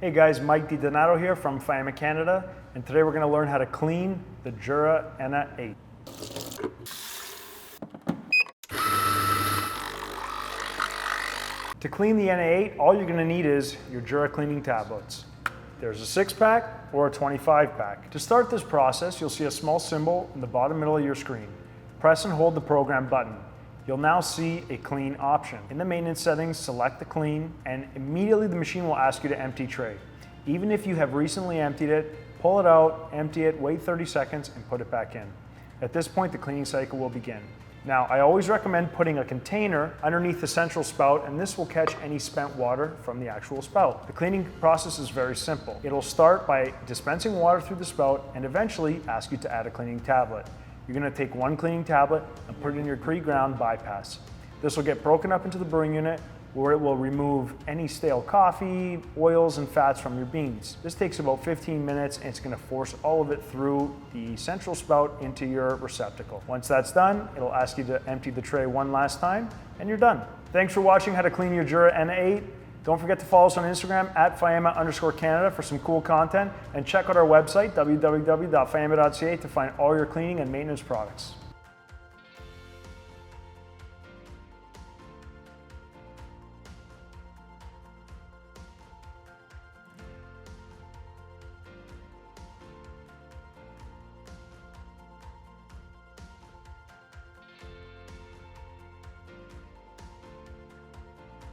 Hey guys, Mike DiDonato here from FIAMA Canada, and today we're going to learn how to clean the Jura ENA 8. To clean the ENA 8, all you're going to need is your Jura cleaning tablets. There's a 6-pack or a 25-pack. To start this process, you'll see a small symbol in the bottom middle of your screen. Press and hold the program button. You'll now see a clean option. In the maintenance settings, select the clean, and immediately the machine will ask you to empty tray. Even if you have recently emptied it, pull it out, empty it, wait 30 seconds, and put it back in. At this point, the cleaning cycle will begin. Now, I always recommend putting a container underneath the central spout, and this will catch any spent water from the actual spout. The cleaning process is very simple. It'll start by dispensing water through the spout and eventually ask you to add a cleaning tablet. You're going to take one cleaning tablet and put it in your pre-ground bypass. This will get broken up into the brewing unit where it will remove any stale coffee, oils, and fats from your beans. This takes about 15 minutes and it's going to force all of it through the central spout into your receptacle. Once that's done, it'll ask you to empty the tray one last time and you're done. Thanks for watching how to clean your Jura ENA 8. Don't forget to follow us on Instagram at @FIAMA_Canada for some cool content, and check out our website, www.fiama.ca, to find all your cleaning and maintenance products.